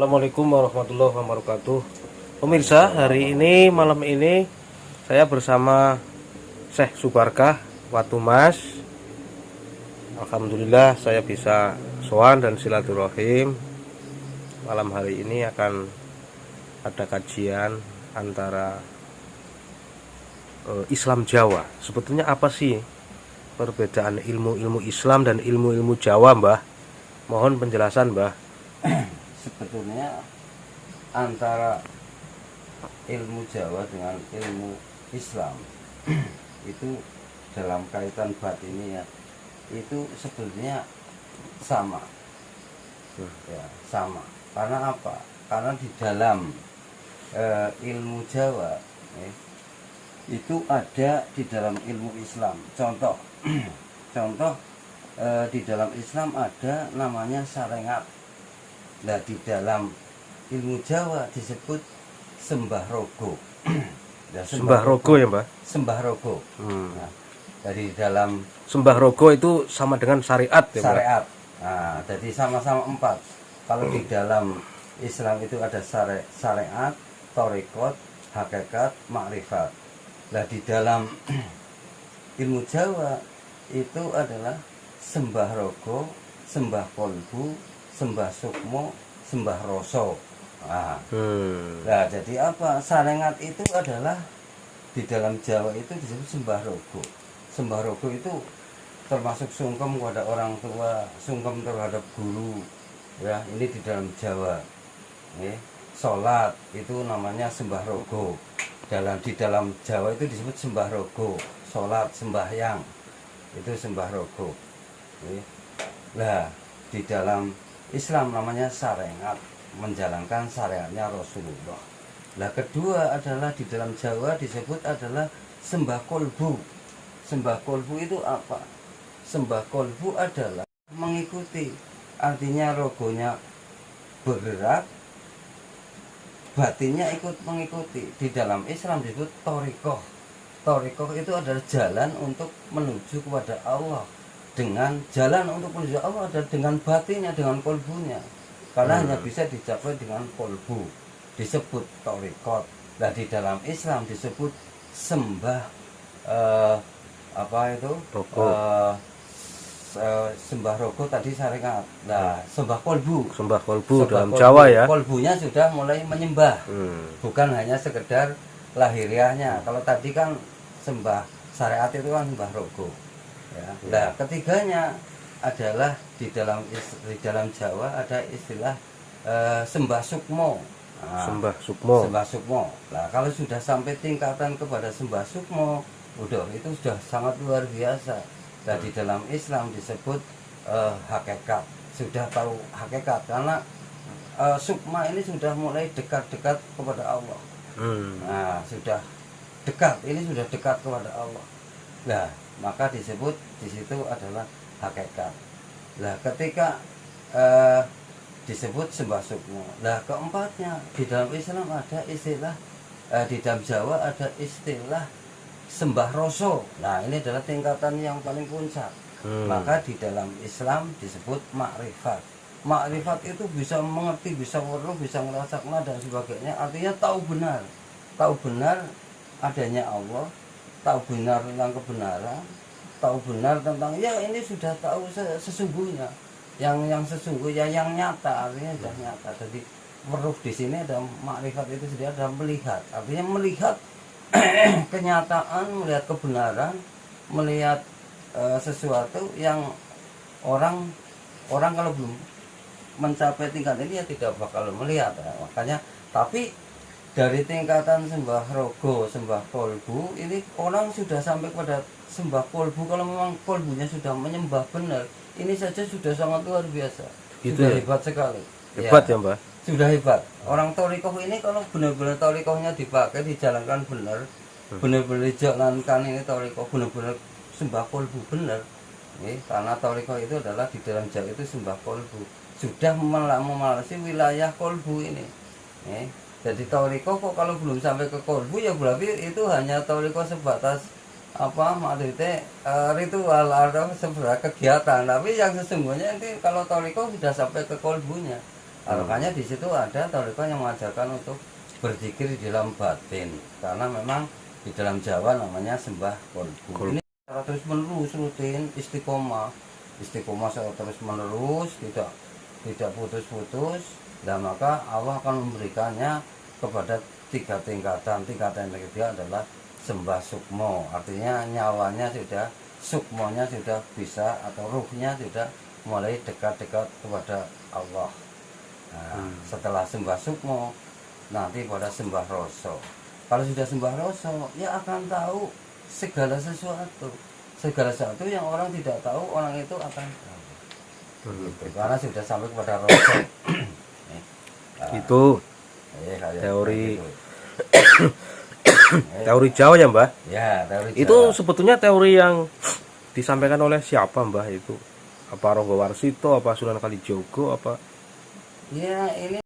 Assalamualaikum warahmatullahi wabarakatuh. Pemirsa, hari ini malam ini saya bersama Syekh Subarkah Watu Mas. Alhamdulillah saya bisa sowan dan silaturahim. Malam hari ini akan ada kajian antara Islam Jawa. Sebetulnya apa sih perbedaan ilmu-ilmu Islam dan ilmu-ilmu Jawa, Mbah? Mohon penjelasan, Mbah. Sebetulnya antara ilmu Jawa dengan ilmu Islam itu dalam kaitan batinnya itu sebetulnya sama, ya sama. Karena apa? Karena di dalam ilmu Jawa itu ada di dalam ilmu Islam. Contoh, di dalam Islam ada namanya syariat. Nah, di dalam ilmu Jawa disebut sembah rogo. Nah, Sembah rogo ya, Mbak? Sembah rogo. Nah, dari dalam Sembah rogo itu sama dengan syariat ya, Mbak? syariat. Nah, jadi sama-sama empat. Kalau di dalam Islam itu ada syariat, thariqat, hakikat, makrifat. Nah, di dalam ilmu Jawa itu adalah sembah rogo, sembah kolbu, sembah sukmo, sembah roso. Nah, jadi apa? Sarengat itu adalah di dalam Jawa itu disebut sembah rogo. Sembah rogo itu termasuk sungkem kepada orang tua, sungkem terhadap guru. Ya, ini di dalam Jawa. Sholat itu namanya sembah rogo. Di dalam Jawa itu disebut sembah rogo. Sholat, sembahyang itu sembah rogo. Nah, di dalam Islam namanya syariat, menjalankan syariatnya Rasulullah. Nah, kedua adalah di dalam Jawa disebut adalah sembah kolbu. Sembah kolbu itu apa? Sembah kolbu adalah mengikuti, artinya rogonya bergerak, batinnya ikut mengikuti. Di dalam Islam disebut thariqah. Thariqah itu adalah jalan untuk menuju kepada Allah. Dengan jalan untuk menuju Allah adalah dengan batinnya, dengan kolbunya. Karena hanya bisa dicapai dengan kolbu, disebut thariqat. Nah, di dalam Islam disebut sembah Rogo. Sembah rogo tadi syariat. Nah, sembah kolbu. Sembah kolbu dalam kolbu. Jawa ya. Kolbunya sudah mulai menyembah, bukan hanya sekedar lahiriahnya. Kalau tadi kan sembah syariat itu kan sembah rogo. Ya. Nah, ketiganya adalah di dalam Jawa ada istilah sembah sukmo. Sembah sukmo. Sembah sukmo. Nah, kalau sudah sampai tingkatan kepada sembah sukmo, udah itu sudah sangat luar biasa. Nah, di dalam Islam disebut hakikat. Sudah tahu hakikat karena sukma ini sudah mulai dekat-dekat kepada Allah. Nah, sudah dekat, ini sudah dekat kepada Allah. Nah, maka disebut di situ adalah hakikat. Nah, ketika disebut sembah sukmo. Nah, keempatnya di dalam Islam ada istilah, di dalam Jawa ada istilah sembah roso. Nah, ini adalah tingkatan yang paling puncak. Maka di dalam Islam disebut makrifat. Makrifat itu bisa mengerti, bisa weruh, bisa ngerasakan dan sebagainya. Artinya tahu benar adanya Allah, tahu benar tentang kebenaran, tahu benar tentang ini sudah tahu sesungguhnya, yang sesungguhnya, yang nyata, artinya sudah nyata. Jadi weruh di sini ada makrifat itu sendiri ada melihat, artinya melihat kenyataan, melihat kebenaran, melihat sesuatu yang orang kalau belum mencapai tingkat ini ya tidak bakal melihat ya. Makanya tapi dari tingkatan sembah rogo, sembah kolbu, ini orang sudah sampai pada sembah kolbu. Kalau memang kolbunya sudah menyembah benar, ini saja sudah sangat luar biasa. Itu sudah ya? Hebat sekali. Hebat ya, Mbak? Sudah hebat. Orang thariqah ini kalau benar-benar thariqahnya dipakai, dijalankan benar, benar-benar dijalankan ini thariqah, benar-benar sembah kolbu benar. Karena thariqah itu adalah di dalam Jawa itu sembah kolbu. Sudah memalasi wilayah kolbu ini. Jadi thariqah kok kalau belum sampai ke kolbu ya berarti itu hanya thariqah sebatas maksudnya ritual atau sebuah kegiatan. Tapi yang sesungguhnya nanti kalau thariqah sudah sampai ke kolbunya. Makanya di situ ada tarekat yang mengajarkan untuk berzikir di dalam batin, karena memang di dalam Jawa namanya sembah kolbu. Ini secara terus menerus rutin istiqomah secara terus menerus, tidak putus-putus. Dan maka Allah akan memberikannya kepada 3 tingkatan. Tingkatan yang ketiga adalah sembah sukmo, artinya nyawanya sudah, sukmonya sudah bisa, atau ruhnya sudah mulai dekat-dekat kepada Allah. Nah, setelah sembah sukmo, nanti pada sembah roso. Kalau sudah sembah roso, ya akan tahu segala sesuatu. Segala sesuatu yang orang tidak tahu, orang itu akan tahu. Gitu. Karena sudah sampai kepada roso. Itu teori gitu. teori Jawa ya Mbah. Ya, teori Itu Jawa. sebetulnya teori yang disampaikan oleh siapa Mbah itu? Apa Ronggo Warsito, apa Sunan Kalijogo, apa? Ya, ini